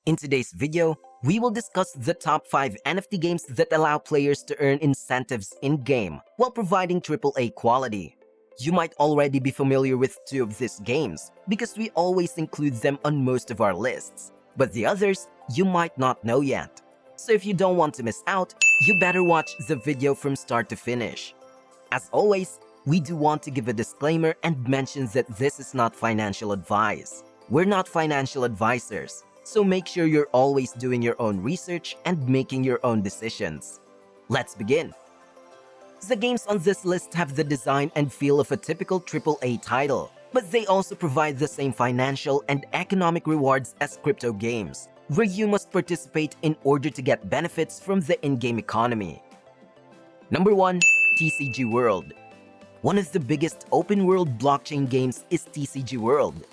In today's video, we will discuss the top 5 NFT games that allow players to earn incentives in-game while providing AAA quality. You might already be familiar with 2 of these games because we always include them on most of our lists, but the others you might not know yet. So if you don't want to miss out, you better watch the video from start to finish. As always, we do want to give a disclaimer and mention that this is not financial advice. We're not financial advisors, so make sure you're always doing your own research and making your own decisions. Let's begin. The games on this list have the design and feel of a typical AAA title, but they also provide the same financial and economic rewards as crypto games, where you must participate in order to get benefits from the in-game economy. Number 1. TCG World. One of the biggest open-world blockchain games is TCG World.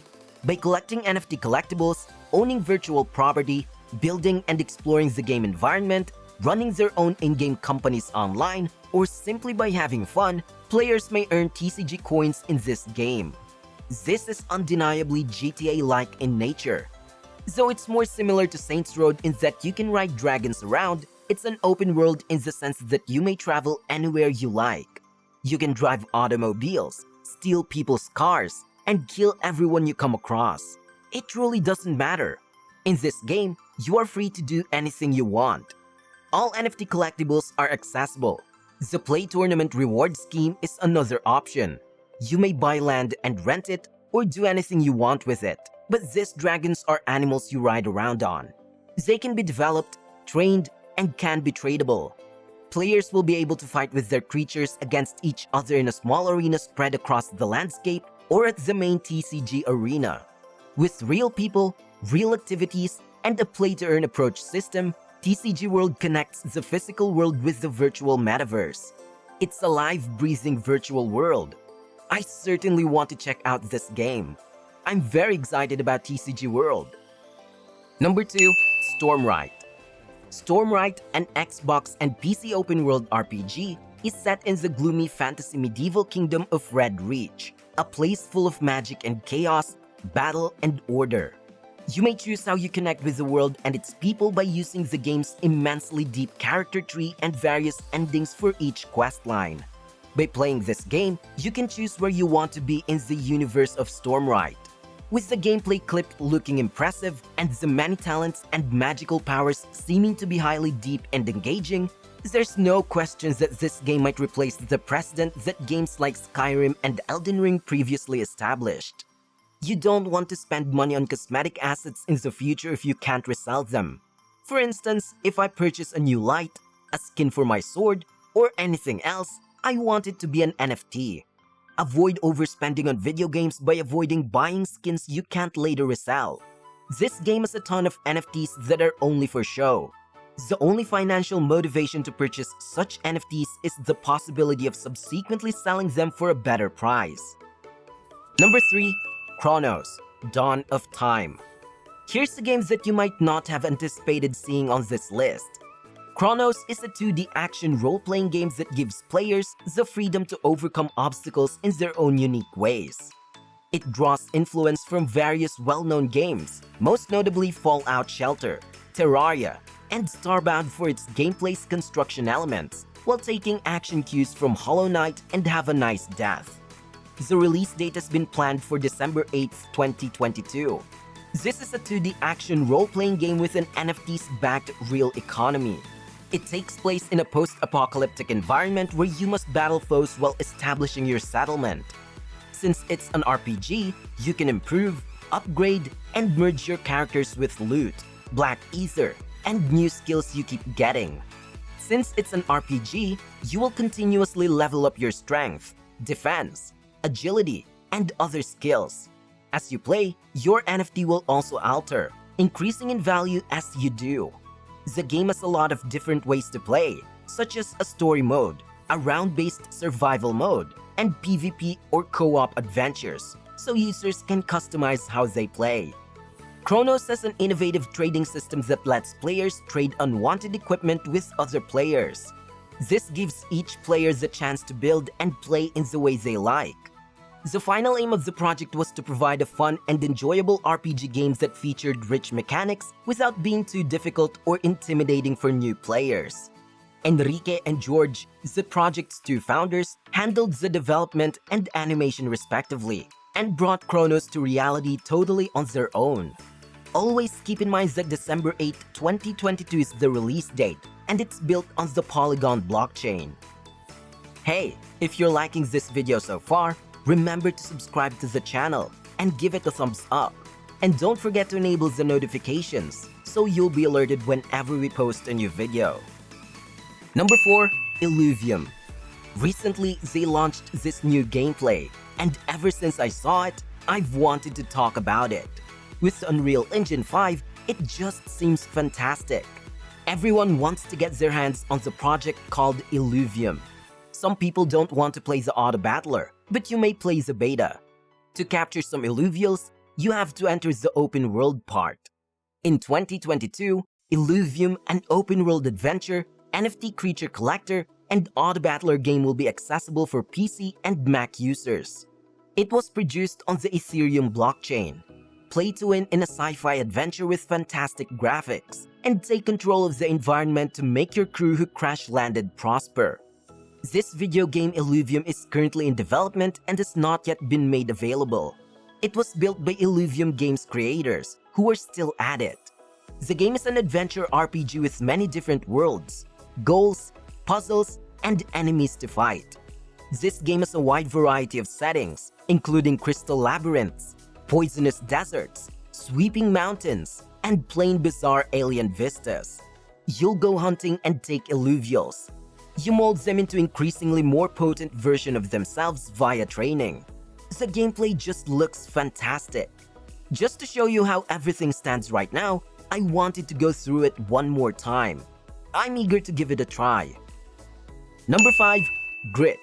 By collecting NFT collectibles, owning virtual property, building and exploring the game environment, running their own in-game companies online, or simply by having fun, players may earn TCG coins in this game. This is undeniably GTA-like in nature. Though it's more similar to Saints Row in that you can ride dragons around, it's an open world in the sense that you may travel anywhere you like. You can drive automobiles, steal people's cars, and kill everyone you come across. It truly doesn't matter. In this game, you are free to do anything you want. All NFT collectibles are accessible. The Play Tournament reward scheme is another option. You may buy land and rent it, or do anything you want with it. But these dragons are animals you ride around on. They can be developed, trained, and can be tradable. Players will be able to fight with their creatures against each other in a small arena spread across the landscape or at the main TCG arena. With real people, real activities, and a play-to-earn approach system, TCG World connects the physical world with the virtual metaverse. It's a live, breathing virtual world. I certainly want to check out this game. I'm very excited about TCG World. Number 2. Stormright. Stormright, an Xbox and PC open-world RPG, is set in the gloomy fantasy medieval kingdom of Red Reach, a place full of magic and chaos, battle, and order. You may choose how you connect with the world and its people by using the game's immensely deep character tree and various endings for each questline. By playing this game, you can choose where you want to be in the universe of Stormright. With the gameplay clip looking impressive and the many talents and magical powers seeming to be highly deep and engaging, there's no question that this game might replace the precedent that games like Skyrim and Elden Ring previously established. You don't want to spend money on cosmetic assets in the future if you can't resell them. For instance, if I purchase a new light, a skin for my sword, or anything else, I want it to be an NFT. Avoid overspending on video games by avoiding buying skins you can't later resell. This game has a ton of NFTs that are only for show. The only financial motivation to purchase such NFTs is the possibility of subsequently selling them for a better price. Number 3. Kronos, Dawn of Time. Here's a game that you might not have anticipated seeing on this list. Kronos is a 2D action role-playing game that gives players the freedom to overcome obstacles in their own unique ways. It draws influence from various well-known games, most notably Fallout Shelter, Terraria, and Starbound for its gameplay's construction elements, while taking action cues from Hollow Knight and Have a Nice Death. The release date has been planned for December 8, 2022. This is a 2D action role-playing game with an NFTs-backed real economy. It takes place in a post-apocalyptic environment where you must battle foes while establishing your settlement. Since it's an RPG, you can improve, upgrade, and merge your characters with loot, black ether, and new skills you keep getting. Since it's an RPG, you will continuously level up your strength, defense, agility, and other skills. As you play, your NFT will also alter, increasing in value as you do. The game has a lot of different ways to play, such as a story mode, a round-based survival mode, and PvP or co-op adventures, so users can customize how they play. Kronos has an innovative trading system that lets players trade unwanted equipment with other players. This gives each player the chance to build and play in the way they like. The final aim of the project was to provide a fun and enjoyable RPG game that featured rich mechanics without being too difficult or intimidating for new players. Enrique and George, the project's two founders, handled the development and animation respectively, and brought Kronos to reality totally on their own. Always keep in mind that December 8, 2022 is the release date, and it's built on the Polygon blockchain. Hey, if you're liking this video so far, remember to subscribe to the channel and give it a thumbs up. And don't forget to enable the notifications so you'll be alerted whenever we post a new video. Number 4. Elysium. Recently, they launched this new gameplay, and ever since I saw it, I've wanted to talk about it. With Unreal Engine 5, it just seems fantastic. Everyone wants to get their hands on the project called Elysium. Some people don't want to play the auto battler, but you may play the beta. To capture some Illuvials, you have to enter the open world part. In 2022, Elysium, an open world adventure, NFT creature collector, and auto battler game will be accessible for PC and Mac users. It was produced on the Ethereum blockchain. Play to win in a sci-fi adventure with fantastic graphics, and take control of the environment to make your crew who crash-landed prosper. This video game Elysium is currently in development and has not yet been made available. It was built by Elysium Games creators, who are still at it. The game is an adventure RPG with many different worlds, goals, puzzles, and enemies to fight. This game has a wide variety of settings, including crystal labyrinths, poisonous deserts, sweeping mountains, and plain bizarre alien vistas. You'll go hunting and take Illuvials. You mold them into increasingly more potent version of themselves via training. The gameplay just looks fantastic. Just to show you how everything stands right now, I wanted to go through it one more time. I'm eager to give it a try. Number 5. Grit.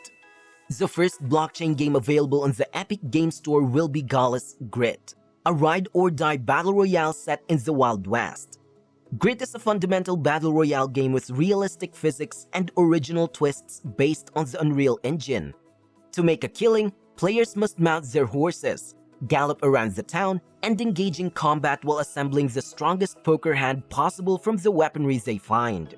The first blockchain game available on the Epic Game Store will be Gala's Grit, a ride-or-die battle royale set in the Wild West. Grit is a fundamental battle royale game with realistic physics and original twists based on the Unreal Engine. To make a killing, players must mount their horses, gallop around the town, and engage in combat while assembling the strongest poker hand possible from the weaponry they find.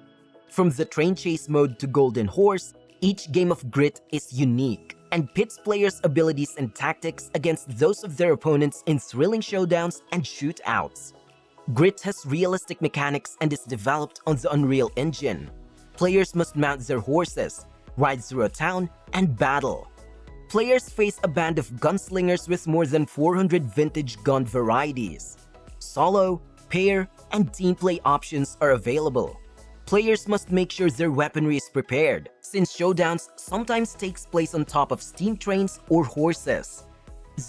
From the train chase mode to Golden Horse, each game of Grit is unique and pits players' abilities and tactics against those of their opponents in thrilling showdowns and shootouts. Grit has realistic mechanics and is developed on the Unreal Engine. Players must mount their horses, ride through a town, and battle. Players face a band of gunslingers with more than 400 vintage gun varieties. Solo, pair, and team play options are available. Players must make sure their weaponry is prepared, since showdowns sometimes takes place on top of steam trains or horses.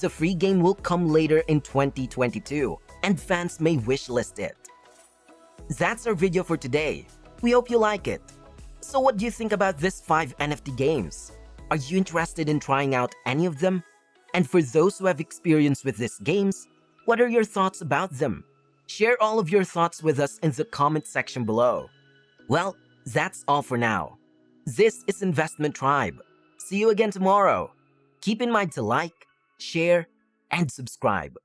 The free game will come later in 2022, and fans may wishlist it. That's our video for today. We hope you like it. So what do you think about these 5 NFT games? Are you interested in trying out any of them? And for those who have experience with these games, what are your thoughts about them? Share all of your thoughts with us in the comment section below. Well, that's all for now. This is Investment Tribe. See you again tomorrow. Keep in mind to like, share, and subscribe.